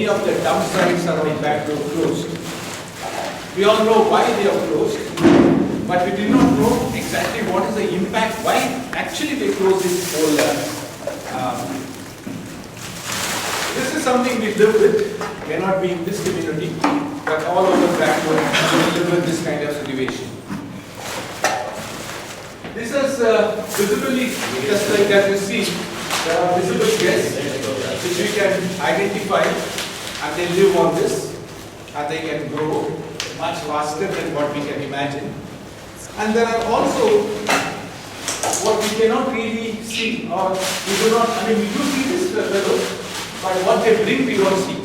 many of the dump sites around Bangalore closed. We all know why they are closed, but we do not know exactly what is the impact, why actually they closed this whole. This is something we live with, may not be in this community, but all over Bangalore we live with this kind of situation. This is visibly, just like that you see, there are visible guests which we can identify, and they live on this, and they can grow much faster than what we can imagine. And there are also what we cannot really see, or we do not, I mean we do see this level, but what they bring we don't see.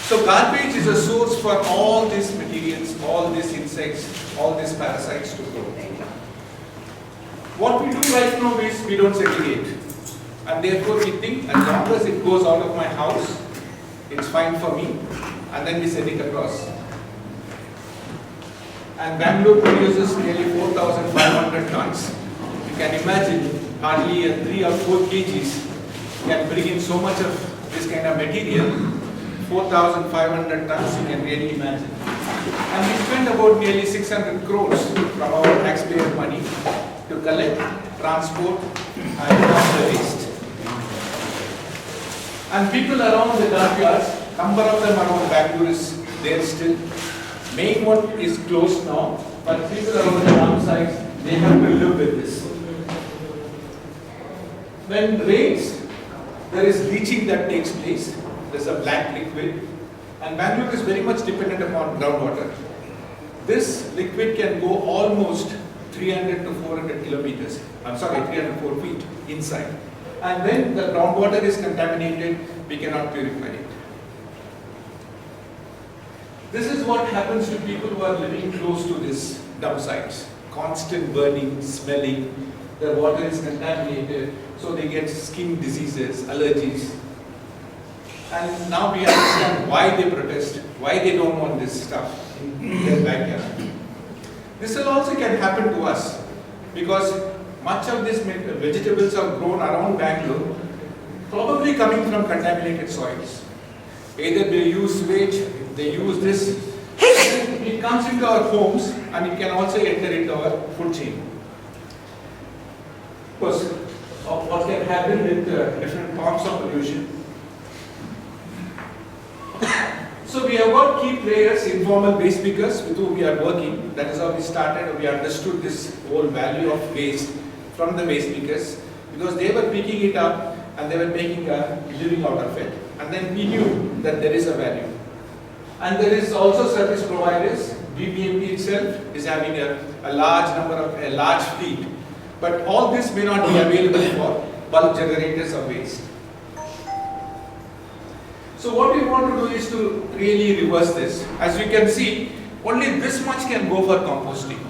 So garbage is a source for all these materials, all these insects, all these parasites to grow. What we do right now is we don't segregate, and therefore we think as long as it goes out of my house, it's fine for me, and then we send it across. And Bangalore produces nearly 4,500 tons. You can imagine hardly 3 or 4 kgs can bring in so much of this kind of material. 4,500 tons, you can really imagine. And we spend about nearly 600 crores from our taxpayer money to collect, transport, and dump the waste. And people around the dump yards, number of them around Bangalore is there still. Main one is closed now, but people around the dump sites, they have to live with this. When it rains, there is leaching that takes place. There's a black liquid, and Bangalore is very much dependent upon groundwater. This liquid can go almost 300 to 400 kilometers, 304 feet inside. And when the groundwater is contaminated, we cannot purify it. This is what happens to people who are living close to these dump sites. Constant burning, smelling, their water is contaminated, so they get skin diseases, allergies. And now we understand why they protest, why they don't want this stuff in their backyard. This will also can happen to us, because much of these vegetables are grown around Bangalore, probably coming from contaminated soils. Either they use sewage, they use this, it comes into our homes, and it can also enter into our food chain. Of course, what can happen with different forms of pollution. So we have got key players, informal waste pickers with whom we are working. That is how we started. We understood this whole value of waste from the waste pickers, because they were picking it up and they were making a living out of it. And then we knew that there is a value. And there is also service providers. BBMP itself is having a large fleet. But all this may not be available for bulk generators of waste. So what we want to do is to really reverse this. As you can see, only this much can go for composting.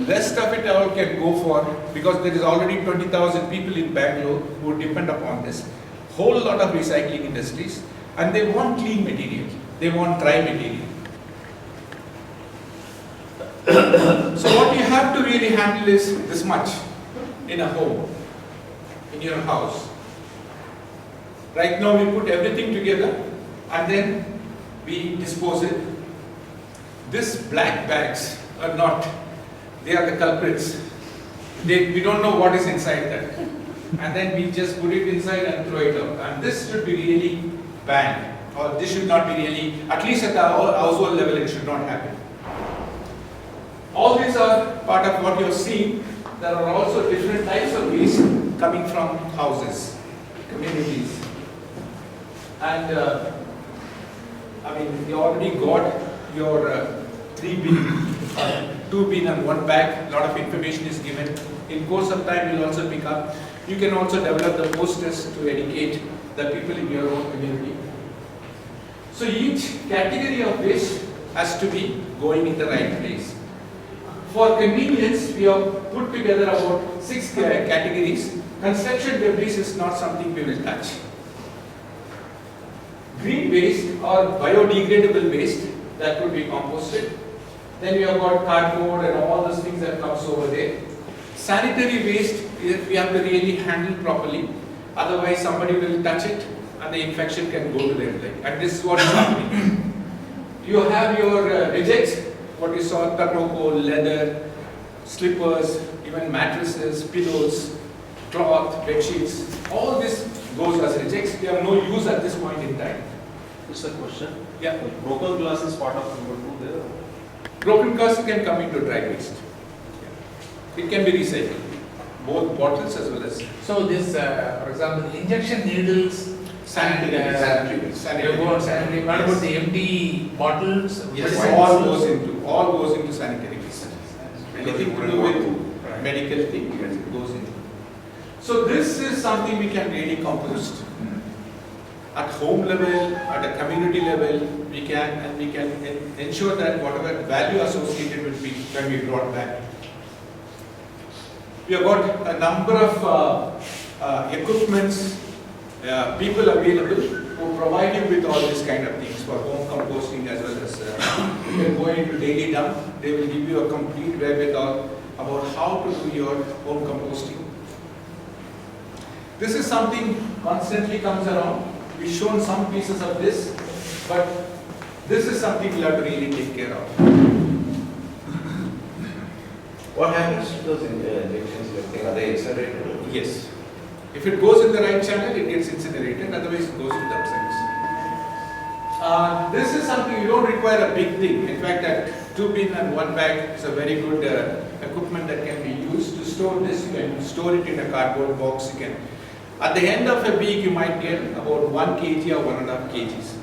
Rest of it all can go for, because there is already 20,000 people in Bangalore who depend upon this. Whole lot of recycling industries, and they want clean material. They want dry material. So what you have to really handle is this much in a home, in your house. Right now we put everything together and then we dispose it. These black bags are not, they are the culprits. We don't know what is inside that. And then we just put it inside and throw it out. And this should be really banned, or this should not be really, at least at the household level, it should not happen. All these are part of what you're seeing. There are also different types of waste coming from houses, communities. And I mean, you already got your 3 bin, 2 bin and 1 bag. A lot of information is given. In course of time, you'll also pick up. You can also develop the posters to educate the people in your own community. So each category of waste has to be going in the right place. For convenience, we have put together about 6 categories. Construction debris is not something we will touch. Green waste or biodegradable waste, that could be composted. Then we have got cardboard and all those things that comes over there. Sanitary waste, we have to really handle properly. Otherwise, somebody will touch it and the infection can go to the leg. And this is what is happening. You have your rejects, what you saw, tobacco, leather, slippers, even mattresses, pillows, cloth, bed sheets. All this goes as rejects. They have no use at this point in time. Just a question. Yeah. Broken glass is part of number 2 there. Broken glass can come into dry waste. It can be recycled, both bottles as well as. So this, for example, injection needles, Sanitary. What about the empty bottles? Yes, all goes into sanitary waste. Anything to do with medical thing, it goes into. So this is something we can really compost. At home level, at a community level, we can ensure that whatever value associated with it can be brought back. We have got a number of equipments, people available who provide you with all these kind of things for home composting as well as you can go into daily dump. They will give you a complete wherewithal about how to do your home composting. This is something constantly comes around. We've shown some pieces of this, but this is something we'll have to really take care of. What happens to those injections? Are they incinerated? Yes. If it goes in the right channel, it gets incinerated, otherwise it goes to the upsides. This is something you don't require a big thing. In fact, that 2 bin and 1 bag is a very good equipment that can be used to store this. You can store it in a cardboard box. You can. At the end of a week, you might get about 1 kg or 1.5 kgs.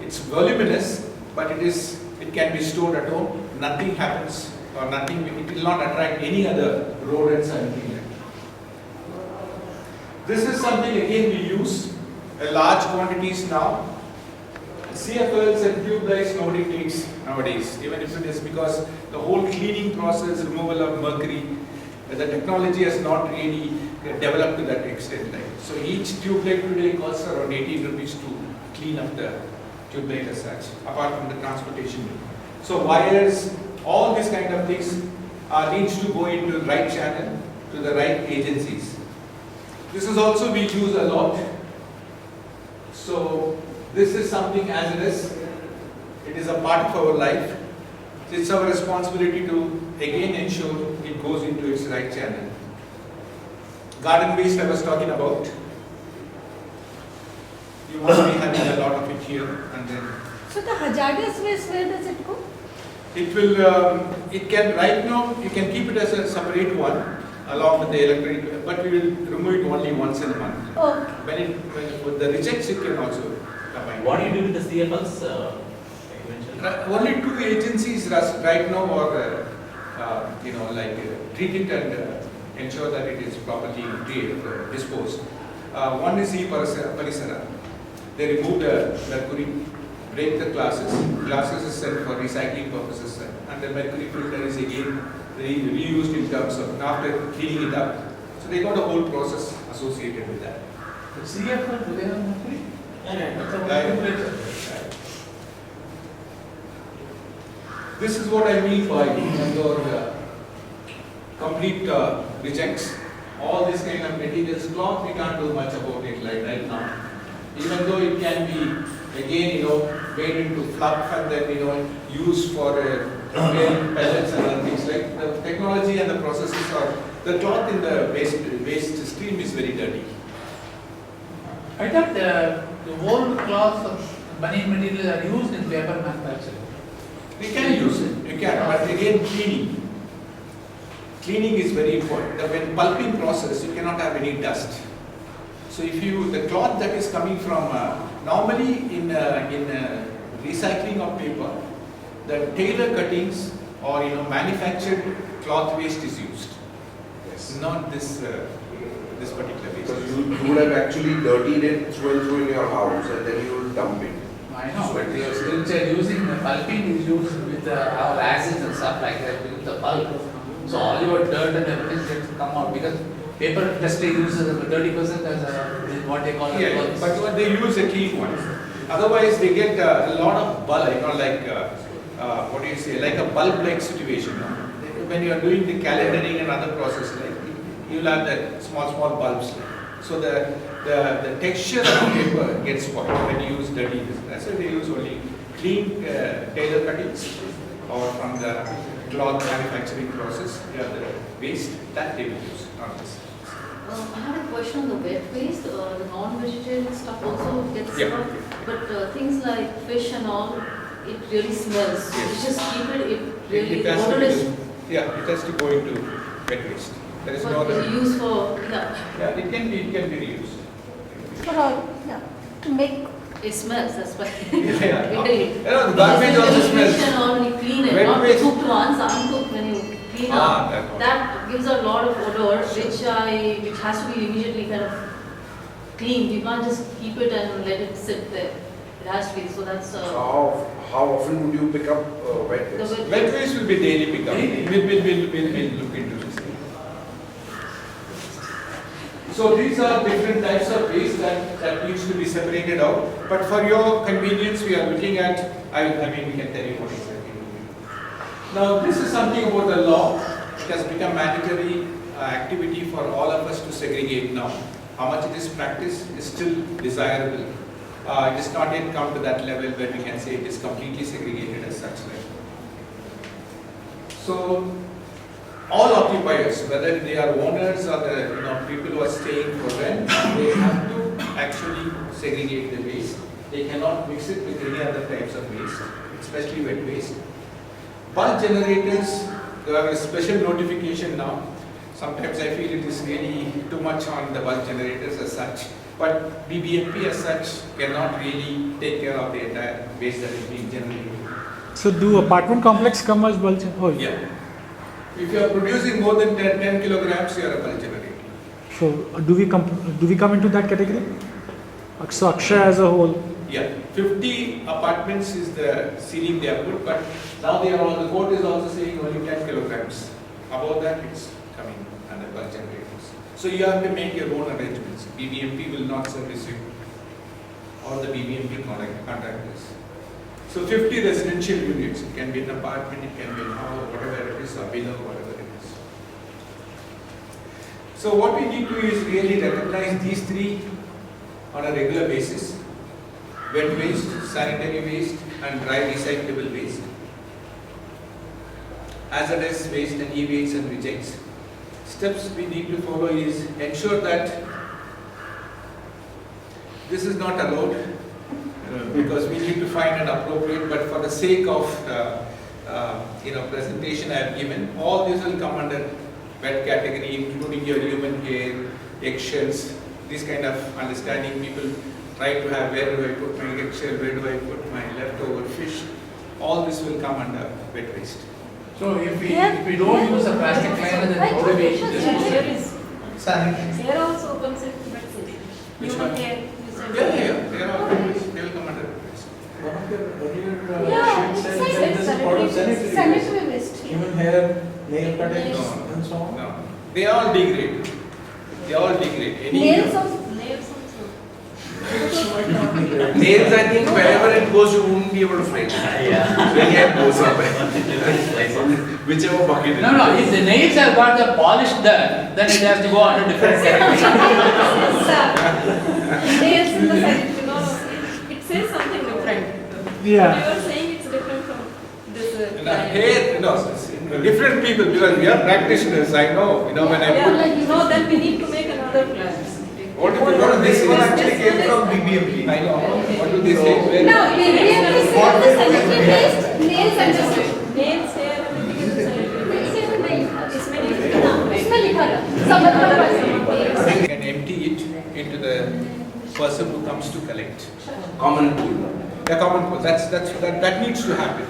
It's voluminous, but it can be stored at home. Nothing happens or nothing. It will not attract any other rodents or anything like that. This is something again we use in large quantities now. CFLs and tube lights nobody takes nowadays, even if it is because the whole cleaning process, removal of mercury, the technology has not really developed to that extent. So each tube light today costs around 18 rupees to clean up the tube light as such, apart from the transportation. So wires, all these kind of things needs to go into the right channel to the right agencies. This is also we use a lot. So this is something as it is. It is a part of our life. It's our responsibility to again ensure it goes into its right channel. Garden waste I was talking about. You must be having a lot of it here and then. So the hazardous waste, where does it go? It will, it can right now, you can keep it as a separate one along with the electronic, but we will remove it only once in a month. Okay. When the rejects it can also combine. What do you do with the CFLs? Only 2 agencies right now are, treat it and ensure that it is properly disposed. One is Parisara. They remove the mercury, break the glasses. Glasses is sent for recycling purposes, and the mercury filter is again reused in terms of after cleaning it up. So they got a whole process associated with that. The CFL, do they have mercury? This is what I mean by your complete rejects. All this kind of materials, cloth, we can't do much about it right now. Even though it can be again, made into fluff and then used for preparing pellets and other things. Like the technology and the processes are, the cloth in the waste stream is very dirty. I thought the old cloths of banyan material are used in paper manufacturing. We can use it, you can, but again cleaning. Cleaning is very important. When pulping process, you cannot have any dust. So if the cloth that is coming from, normally in recycling of paper, the tailor cuttings or manufactured cloth waste is used. Yes. Not this particular waste. Because you would have actually dirtied it through in your house and then you will dump it. I know, but they are still using the pulping is used with our acids and stuff like that with the pulp. So all your dirt and everything gets to come out because paper industry uses 30% as what they call yeah, but they use a clean one. Otherwise, they get a lot of bulk, what do you say, like a bulb-like situation. When you are doing the calendaring and other processes, you will have that small bulbs. So the texture of the paper gets spoiled when you use dirty. That's why they use only clean tailor cuttings or from the cloth manufacturing process. Yeah, the waste that they will use, not this. I had a question on the wet waste. The non-vegetarian stuff also gets Yeah. stuck, but things like fish and all, it really smells. Yes. You just keep it, it really It has to odorless. yeah, it has to go into wet waste. There is no But other. it's used for, yeah, Yeah, it can be reused. For all, yeah, to make, it smells, that's why. Yeah. It- You know, the garbage also Because when you smells. fish and all, when you clean it, Wet not the waste. cooked ones, uncooked, when you clean Ah, up, that one. that gives a lot of odor, which has to be immediately kind of cleaned. You can't just keep it and let it sit there. It has to be, so that's, So how often would you pick up wet the waste? Wet waste will be daily pickup. We'll look into this. So these are different types of waste that needs to be separated out. But for your convenience, we are looking at, I mean, we can tell you what exactly we do. Now, this is something about the law. It has become mandatory activity for all of us to segregate now. How much it is practiced is still desirable. It has not yet come to that level where we can say it is completely segregated as such. Right? So, all occupiers, whether they are owners or the people who are staying for rent, they have to actually segregate the waste. They cannot mix it with any other types of waste, especially wet waste. Bulk generators, there are a special notification now. Sometimes I feel it is really too much on the bulk generators as such. But BBMP as such cannot really take care of the entire waste that is being generated. So do apartment complex come as bulk? Oh, Yeah. If you are producing more than 10 kilograms, you are a bulk generator. So do we come into that category? So Akshaya as a whole. Yeah, 50 apartments is the ceiling they have put, but now they are the court is also saying only 10 kilograms. Above that, it's coming under bulk generators. So you have to make your own arrangements. BBMP will not service you, or the BBMP contractors. So 50 residential units. It can be an apartment, it can be a house, whatever it is, or below, whatever it is. So what we need to do is really recognize these three on a regular basis. Wet waste, sanitary waste, and dry recyclable waste. Hazardous waste and e-waste and rejects. Steps we need to follow is ensure that this is not allowed because we need to find an appropriate, but for the sake of presentation I have given, all this will come under wet category, including your human hair, eggshells, this kind of understanding. People try to have, where do I put my eggshell, where do I put my leftover fish, all this will come under wet waste. So if we don't use a plastic liner, then how do we dispose it? hair also comes in wet waste. Which Human one? hair, you said. Yeah, they are all wet waste. They will come under wet waste. One of your earlier Yeah, sheets it said says this is part of sanitary sanitary waste. waste. Human hair, nail cuttings No. and so on. No, they all degrade. They all degrade. Nails also. Nails, I think wherever it goes, you won't be able to find it. Yeah. When it goes up. Whichever bucket it No, no, if the nails have got the polish done, then it has to go under different category. Nails in the sanitary, no, it says something different. Yeah. You are saying it's different from this. Hair, different people, because we are practitioners, I know, when I put. No, then we need to make another plan. What do they say? actually came from BBMP. I know, what do they say? Where- No, we have to say the sanitary waste, nails and just nails, hair, everything is sanitary waste. इसमें लिखा था, सब other You can empty it into the person who comes to collect. Common pool. The common pool, that needs to happen.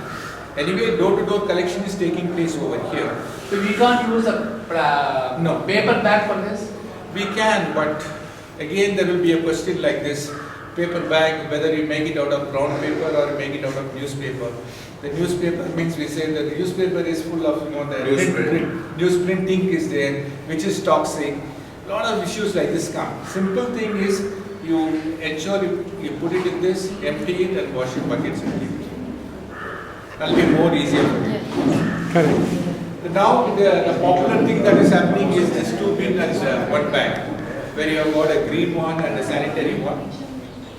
Anyway, door-to-door collection is taking place over here. So we can't use a No. paper bag for this? We can, but again there will be a question like this. Paper bag, whether you make it out of brown paper or you make it out of newspaper. The newspaper means we say that the newspaper is full of the newsprint ink is there, which is toxic. A lot of issues like this come. Simple thing is you ensure you put it in this, empty it and wash your buckets and keep it. That'll be more easier for you. Correct. Now the popular thing that is happening is this 2 bin and 1 bag. where you have got a green one and a sanitary one,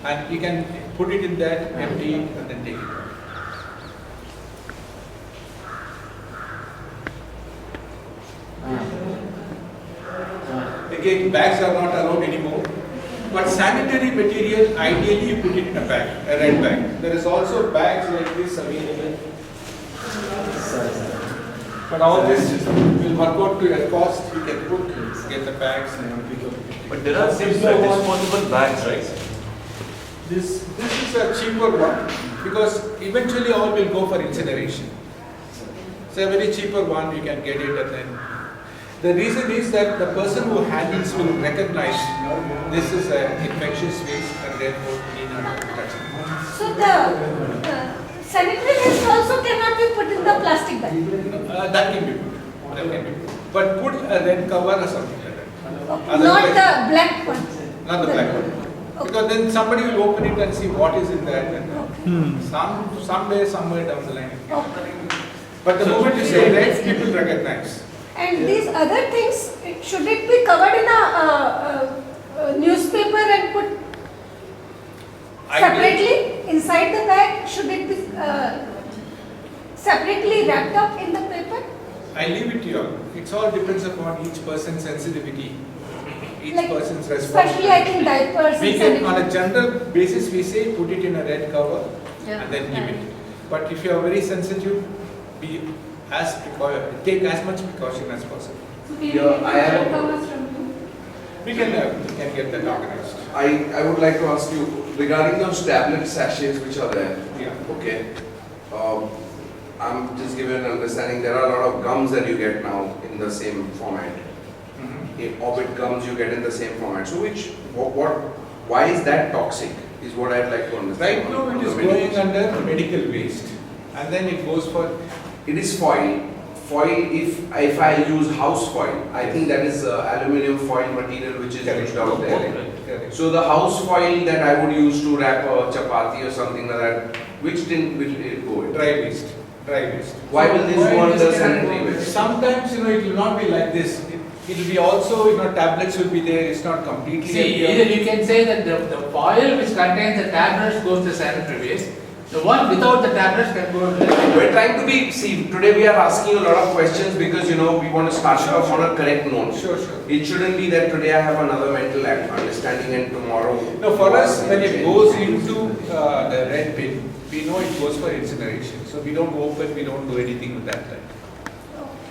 and you can put it in that, empty it, and then take it out. Again, bags are not allowed anymore. But sanitary material, ideally you put it in a bag, a red bag. There is also bags like this available. But all this will work out to your cost. You can get the bags and pick up. But there are simpler disposable bags, right? This is a cheaper one because eventually all will go for incineration. It's a very cheaper one, you can get it, and then the reason is that the person who handles will recognize this is an infectious waste and therefore need not to touch it. So the sanitary waste also cannot be put in the plastic bag. That can be put. That can be put. But put a red cover or something like that. Okay. Not the black one. Not the black one. Because then somebody will open it and see what is in that. And someday, somewhere down the line. But the moment you say red, people recognize. And these other things, should it be covered in a newspaper and put separately inside the bag? Should it be separately wrapped up in the paper? I leave it to you. It all depends upon each person's sensitivity, each Like, person's especially I responsibility. think diapers We and can, on sanitary. a general basis, we say put it in a red cover and then give it. But if you are very sensitive, take as much precaution as possible. Yeah, I have. We can get that organized. I would like to ask you regarding those tablet sachets which are there. Yeah. Okay. I'm just giving an understanding. There are a lot of gums that you get now in the same format. In Orbit gums you get in the same format. So why is that toxic? Is what I'd like to understand. Right now it is going under medical waste, and then it goes for. It is foil. Foil, if I use house foil, I think that is aluminum foil material which is used out there. Correct. So the house foil that I would use to wrap a chapati or something like that, which tin will it go in? Dry waste. Why will this go under sanitary waste? Sometimes it will not be like this. It will be also tablets will be there. It's not completely. See, either you can say that the foil which contains the tablets goes to sanitary waste. The one without the tablets can go to We're trying to be, today we are asking a lot of questions because we want to start off on a correct note. Sure. It shouldn't be that today I have another mental understanding and tomorrow. No, for us, when it goes into the red bin, we know it goes for incineration. So we don't open, we don't do anything with that.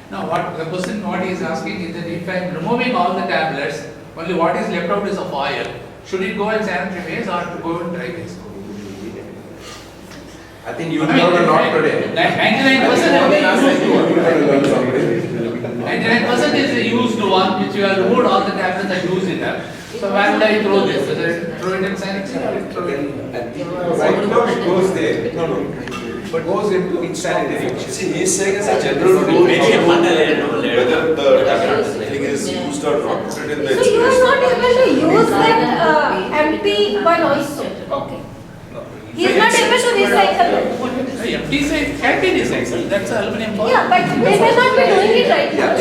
Now, what he is asking is that if I am removing all the tablets, only what is left out is a foil. Should it go in sanitary waste or to go in dry waste? I think you learn a lot today. 99% is a used one which you have removed all the tablets and used it up. So where would I throw this? Whether throw it in sanitary or throw it in? Right now it goes there. But goes into sanitary. See, he's saying as a general rule, whether the tablet thing is used or not, put it in the So you are not able to use that empty one also? Okay. He is not able to recycle it. Empty say can be recycled. That's aluminum foil. Yeah, but they may not be doing it right now.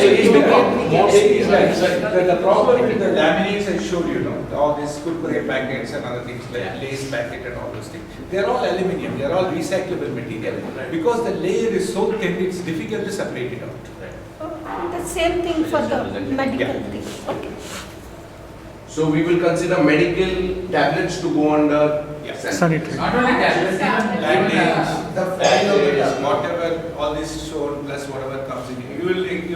The problem with the laminates I showed you, all these kurkure packets and other things like lace packet and all those things, they are all aluminium, they are all recyclable material. Because the layer is so thin, it's difficult to separate it out. The same thing for the medical thing. Okay. So we will consider medical tablets to go under Sanitary. Not only tablets, Laminates, the fabrics, whatever, all this shown plus whatever comes in, you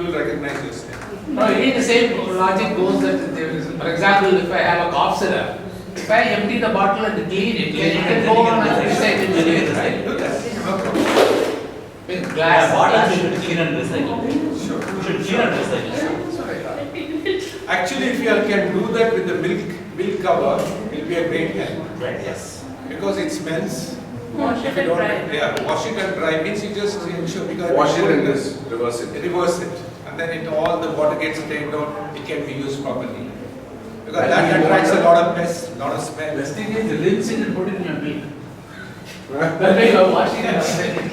will recognize this thing. no, again the same logic goes that there is, for example, if I have a cough syrup, if I empty the bottle and clean it, then it can go on and recycle it, right? With glass. bottle should clean and recycle. Should clean and recycle. Actually, if you can do that with the milk cover, it will be a great help. Right, yes. Because it smells. Wash it If you and don't, dry. yeah, wash it and dry means you just ensure because wash it and this, reverse it. reverse it, and then all the water gets drained out. It can be used properly. Because that attracts a lot of pests, a lot of smell. Best thing is rinse it and put it in your milk. That way you are washing and recycling.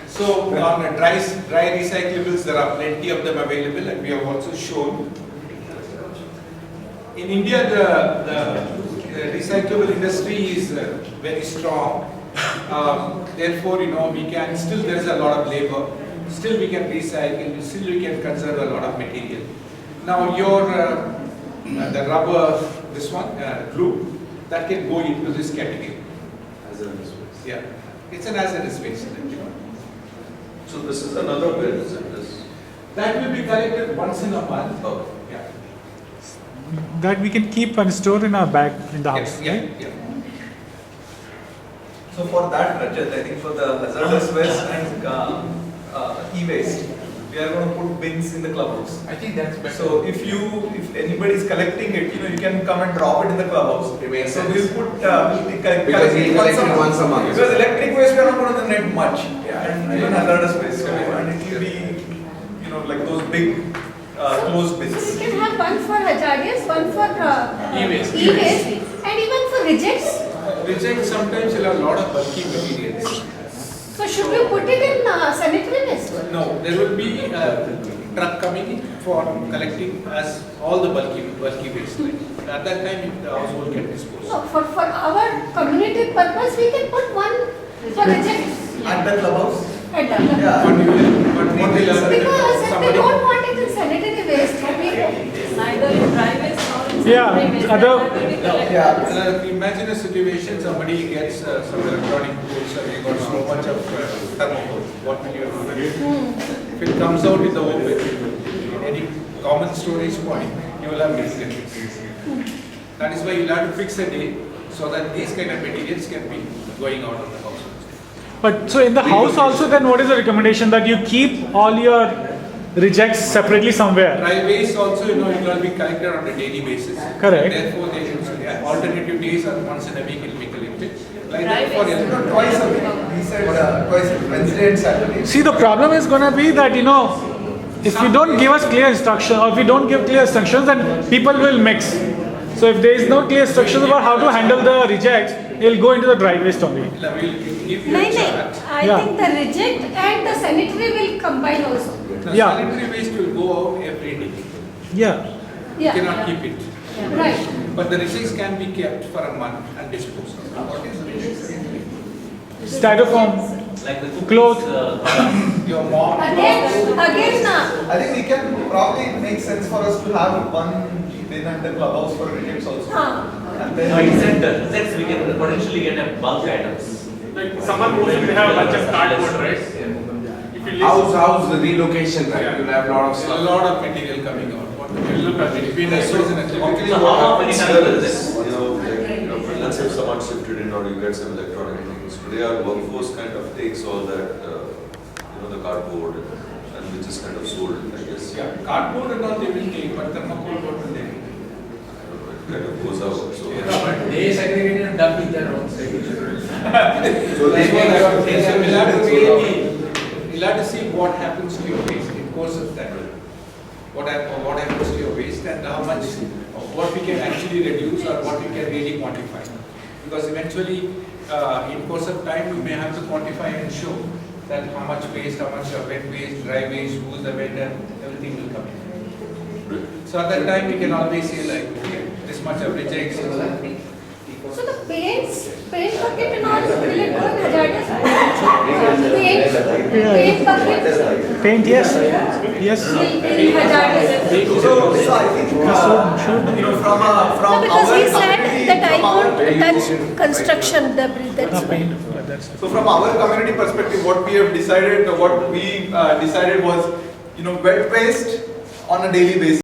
So on a dry recyclables, there are plenty of them available, and we have also shown in India, the recyclable industry is very strong. Therefore, we can still, there is a lot of labor. Still we can recycle, still we can conserve a lot of material. Now your, the rubber, this one, glue, that can go into this category. Hazardous waste. Yeah, it's an hazardous waste. So this is another bin, is it? This? That will be collected once in a month. Okay. Yeah. That we can keep and store in our bag in the house. Yeah, Right? yeah. So for that, Rajat, I think for the hazardous waste and e-waste, we are going to put bins in the clubhouse. I think that's better. So if anybody is collecting it, you can come and drop it in the clubhouse. It makes So sense. we'll put Because we collect it once a month. Because electric waste we are not going to net much, Yeah. and even hazardous waste, and it will be like those big closed bins. So we can have one for hazardous, one for E-waste. e-waste, and even for rejects. Reject sometimes will have a lot of bulky materials. So should we put it in sanitary waste? No, there will be a truck coming in for collecting as all the bulky waste. At that time, the household can dispose. No, for our community purpose, we can put one for rejects At the clubhouse? at the Yeah. But what will happen? Because if we Somebody, don't want it in sanitary waste, we Neither in dry waste nor in Yeah, sanitary waste. other- That will be collected. Yeah. imagine a situation, somebody gets some electronic tools and they got so much of thermocol. What will you do? If it comes out in the open, any common storage point, you will have mistakes. That is why you'll have to fix a day so that these kind of materials can be going out of the house. But so in the house also, then what is the recommendation that you keep all your rejects separately somewhere? Dry waste also, it will be collected on a daily basis. Correct. Therefore, they should, alternative days or once in a week it will be collected. Like Dry that for waste. everyone. Twice a week. He said twice a week, Wednesday and Saturday. See, the problem is going to be that, if you don't give us clear instructions, or if we don't give clear instructions, then people will mix. So if there is no clear instructions about how to handle the rejects, it will go into the dry waste only. We'll give you No, a chart. I Yeah. think the reject and the sanitary will combine also. The Yeah. sanitary waste will go out every day. Yeah. You Yeah, cannot keep it. right. But the receipts can be kept for a month and disposed of. What is the receipts? Styrofoam, Like the cookies, Cloth. Your mom. Again, I think we can probably make sense for us to have one bin at the clubhouse for rejects also. And no, then he said that we can potentially get a bulk items. Like someone who will have a bunch of cardboard, right? If you How's the relocation, right? You'll have a lot of There's a stuff. lot of material coming out. What will look at it? Be nice and So how often you handle this? Let's say if someone shifted in or you get some electronic things, today our workforce kind of takes all that, the cardboard and which is kind of sold, I guess. Yeah, cardboard and all they will take, but thermocol what will they do? It kind of goes out, so. But they segregated and dumped in their own segregation. So that's what I was saying. So we'll have to really, we'll have to see what happens to your waste in course of that. What happens to your waste and how much, what we can actually reduce or what we can really quantify. Because eventually, in course of time, we may have to quantify and show that how much waste, how much wet waste, dry waste, who's the vendor, everything will come in. So at that time, we can always say like, okay, this much of rejects. so the paint bucket and all, will it go in hazardous? Paint bucket paint, yes. Yes. will be in hazardous. so I think from No, because our he said community, that I from our- won't touch construction debris, that's why. Paint, that's So from our community perspective, what we have decided, what we decided was, wet waste on a daily basis.